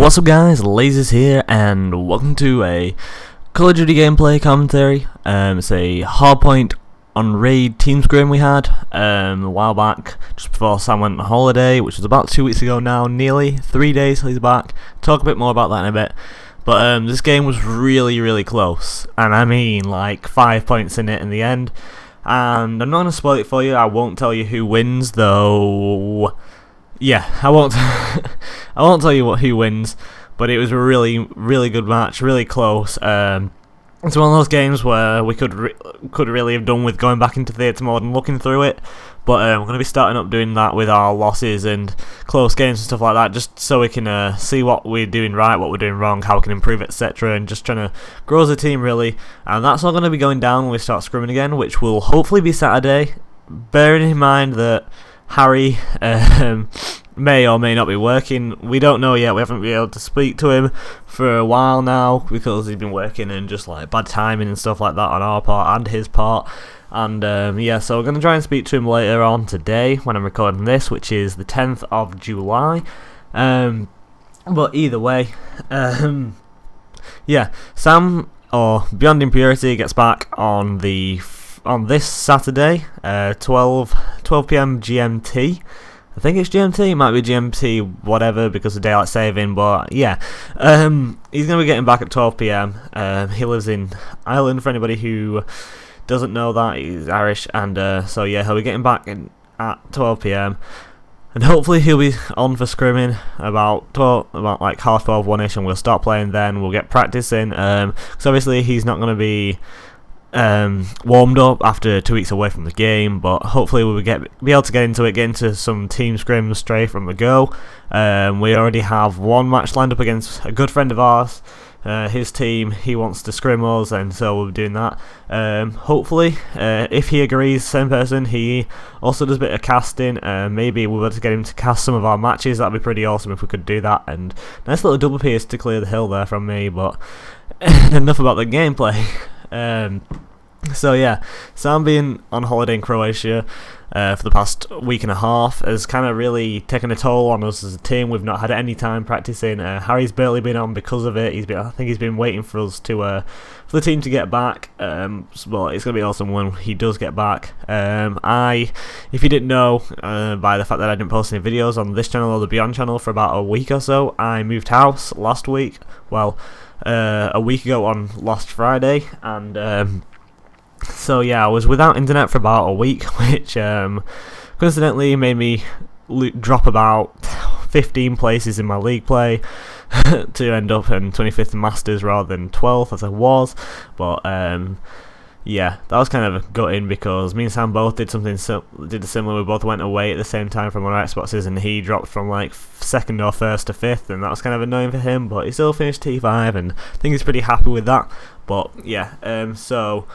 What's up guys, Lasers here, and welcome to a Call of Duty gameplay commentary. It's a hardpoint on raid team scrim we had a while back, just before Sam went on holiday, which was about 2 weeks ago now, nearly 3 days till he's back. Talk a bit more about that in a bit. But this game was really close, and I mean like 5 points in it in the end. And I'm not going to spoil it for you, I won't tell you who wins though. Yeah, I won't I won't tell you who wins, but it was a really good match, really close. It's one of those games where we could really have done with going back into theatre mode and looking through it, but we're going to be starting up doing that with our losses and close games and stuff like that, just so we can see what we're doing right, what we're doing wrong, how we can improve, etc., and just trying to grow as a team really. And that's all going to be going down when we start scrimming again, which will hopefully be Saturday, bearing in mind that Harry may or may not be working. We don't know yet. We haven't been able to speak to him for a while now because he's been working and just like bad timing and stuff like that on our part and his part. And yeah, so we're going to try and speak to him later on today when I'm recording this, which is the 10th of July. But either way, yeah, Sam, or Beyond Impurity, gets back on this Saturday, 12 PM GMT. I think it's GMT, it might be GMT, whatever, because of daylight saving, but yeah. He's going to be getting back at 12 PM. He lives in Ireland, for anybody who doesn't know that. He's Irish, and so yeah, he'll be getting back at 12 PM. And hopefully he'll be on for scrimming about like half 12, 1ish, and we'll start playing then. We'll get practice in, because obviously he's not going to be warmed up after 2 weeks away from the game, but hopefully we'll be able to get into some team scrims straight from the go. We already have one match lined up against a good friend of ours. His team, he wants to scrim us, and so we'll be doing that. Hopefully, if he agrees, same person, he also does a bit of casting. Maybe we'll be able to get him to cast some of our matches. That'd be pretty awesome if we could do that. And nice little double piece to clear the hill there from me, but enough about the gameplay. So yeah, Sam being on holiday in Croatia for the past week and a half has kind of really taken a toll on us as a team. We've not had any time practicing. Harry's barely been on because of it. I think he's been waiting for us to for the team to get back. But it's gonna be awesome when he does get back. If you didn't know by the fact that I didn't post any videos on this channel or the Beyond channel for about a week or so, I moved house last week. Well, a week ago on last Friday, and so yeah, I was without internet for about a week, which coincidentally made me drop about 15 places in my league play to end up in 25th Masters rather than 12th as I was. But yeah, that was kind of gutting because me and Sam both did similar. We both went away at the same time from our Xboxes, and he dropped from like 2nd or 1st to 5th, and that was kind of annoying for him, but he still finished T5, and I think he's pretty happy with that. But yeah, so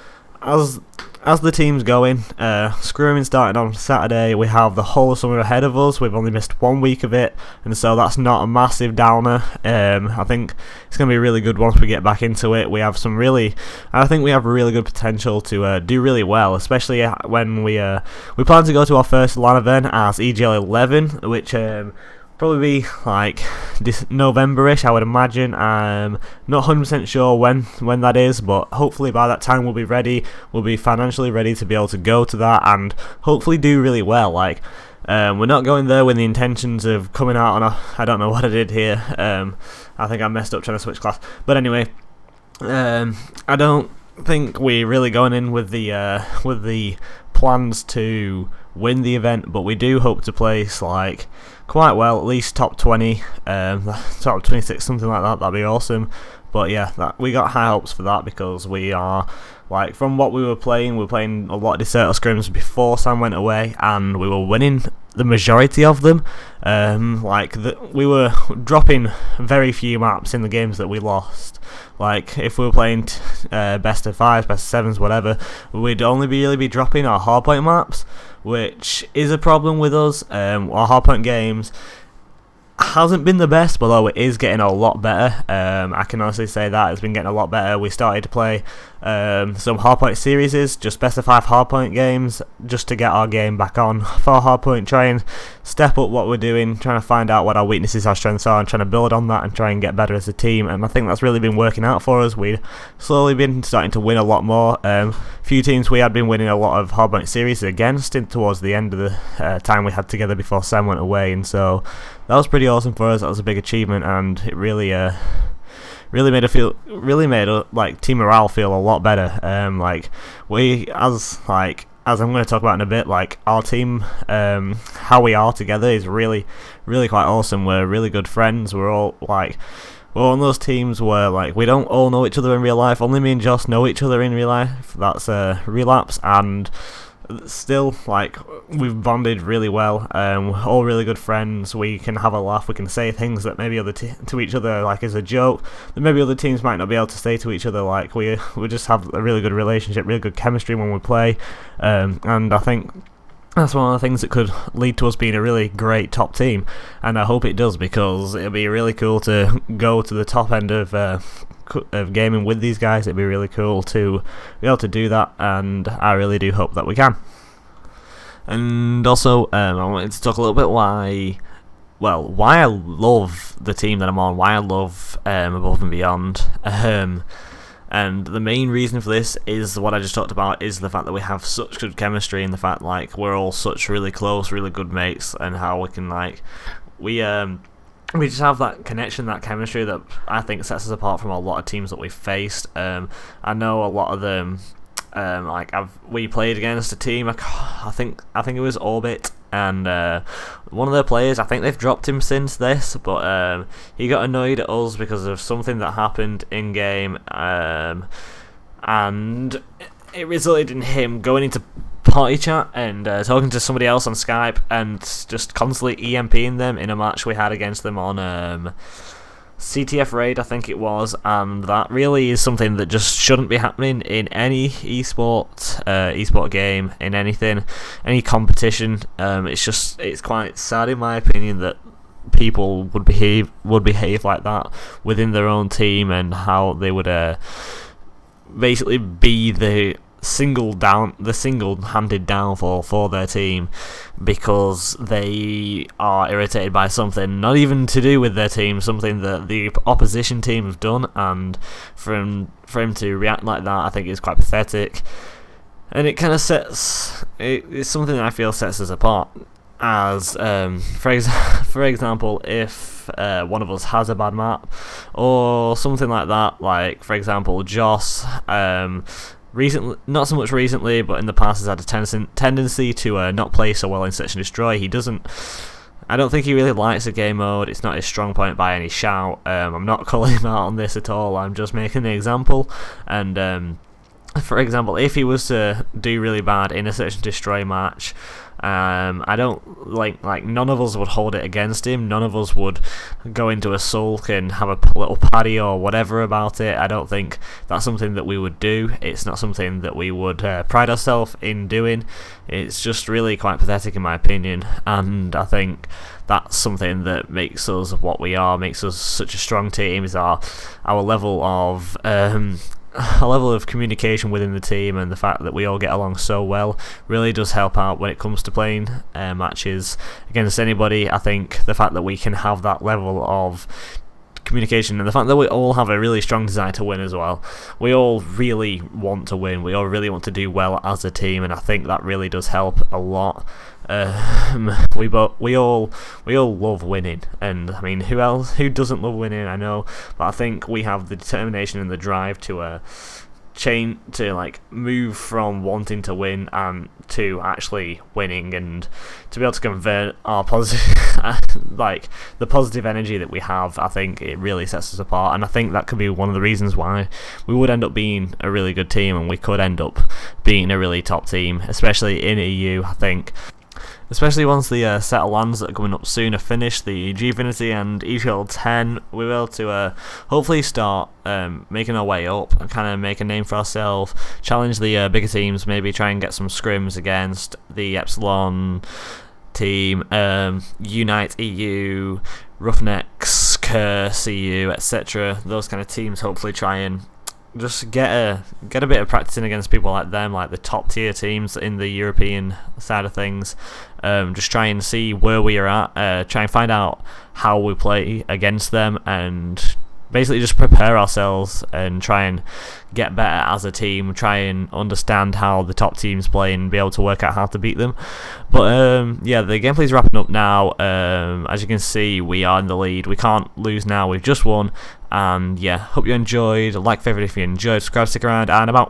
as the team's going, scrimming started on Saturday. We have the whole summer ahead of us. We've only missed 1 week of it, and so that's not a massive downer. I think it's going to be really good once we get back into it. I think we have really good potential to do really well, especially when we plan to go to our first LAN event as EGL 11, which probably be like this November-ish, I would imagine. I'm not 100% sure when that is, but hopefully by that time we'll be ready. We'll be financially ready to be able to go to that and hopefully do really well. Like, we're not going there with the intentions of coming out on I don't know what I did here. I think I messed up trying to switch class. But anyway, I don't think we're really going in with the plans to win the event, but we do hope to place like quite well, at least top 20, top 26, something like that. That'd be awesome. But yeah, we got high hopes for that because we are, like, from what we were playing a lot of Decerto scrims before Sam went away, and we were winning the majority of them. We were dropping very few maps in the games that we lost. Like, if we were playing best of 5s, best of 7s, whatever, we'd only really be dropping our hardpoint maps, which is a problem with us. Our hardpoint games hasn't been the best, although it is getting a lot better. I can honestly say that it's been getting a lot better. We started to play some hardpoint series, just best of 5 hardpoint games, just to get our game back on for hardpoint, try and step up what we're doing, trying to find out what our weaknesses, our strengths are, and trying to build on that and try and get better as a team. And I think that's really been working out for us. We've slowly been starting to win a lot more. Few teams we had been winning a lot of hardpoint series against towards the end of the time we had together before Sam went away, and so that was pretty awesome for us. That was a big achievement, and it really made like team morale feel a lot better. Like we, as I'm going to talk about in a bit, like our team, how we are together is really quite awesome. We're really good friends. We're one of those teams where like we don't all know each other in real life. Only me and Joss know each other in real life. That's Relapse, and still, like, we've bonded really well. We're all really good friends. We can have a laugh. We can say things that maybe to each other, like, as a joke, that maybe other teams might not be able to say to each other. Like, we just have a really good relationship, really good chemistry when we play. And I think that's one of the things that could lead to us being a really great top team, and I hope it does, because it'll be really cool to go to the top end of gaming with these guys. It'd be really cool to be able to do that, and I really do hope that we can. And also, I wanted to talk a little bit why I love the team that I'm on, why I love Above and Beyond. And the main reason for this is what I just talked about, is the fact that we have such good chemistry, and the fact like we're all such really close, really good mates, and how we can we just have that connection, that chemistry that I think sets us apart from a lot of teams that we've faced. I know a lot of them. We played against a team. I think it was Orbit, and one of their players, I think they've dropped him since this, but he got annoyed at us because of something that happened in game, and it resulted in him going into party chat and talking to somebody else on Skype and just constantly EMPing them in a match we had against them on CTF Raid, I think it was, and that really is something that just shouldn't be happening in any esport game, in any competition. It's quite sad in my opinion that people would behave like that within their own team, and how they would basically be the single-handed downfall for their team because they are irritated by something not even to do with their team, something that the opposition team have done, and for him to react like that, I think is quite pathetic, and it kind of it's something that I feel sets us apart. As for example, if one of us has a bad map or something like that, like for example Joss, recently, not so much recently, but in the past has had a tendency to not play so well in Search and Destroy. I don't think he really likes the game mode. It's not his strong point by any shout. I'm not calling him out on this at all. I'm just making an example. And for example, if he was to do really bad in a Search and Destroy match, I don't like none of us would hold it against him. None of us would go into a sulk and have a little paddy or whatever about it. I don't think that's something that we would do. It's not something that we would pride ourselves in doing. It's just really quite pathetic in my opinion, and I think that's something that makes us what we are, makes us such a strong team, is our level of communication within the team, and the fact that we all get along so well really does help out when it comes to playing matches against anybody. I think the fact that we can have that level of communication, and the fact that we all have a really strong desire to win as well. We all really want to win. We all really want to do well as a team, and I think that really does help a lot. We all love winning, and I mean, who doesn't love winning? I know, but I think we have the determination and the drive to move from wanting to win and to actually winning, and to be able to convert our positive the positive energy that we have. I think it really sets us apart, and I think that could be one of the reasons why we would end up being a really good team, and we could end up being a really top team, especially in EU. I think especially once the set of lands that are coming up soon are finished, the Gfinity and EGL 10, we'll be able to hopefully start making our way up and kind of make a name for ourselves, challenge the bigger teams, maybe try and get some scrims against the Epsilon team, Unite EU, Roughnecks, Curse EU, etc. Those kind of teams, hopefully try and just get a bit of practicing against people like them, like the top tier teams in the European side of things. Just try and see where we are at. Try and find out how we play against them, and basically just prepare ourselves and try and get better as a team. Try and understand how the top teams play and be able to work out how to beat them. But yeah, the gameplay's wrapping up now. As you can see, we are in the lead. We can't lose now. We've just won. And yeah, hope you enjoyed. Like, favorite if you enjoyed. Subscribe, stick around, and I'm out.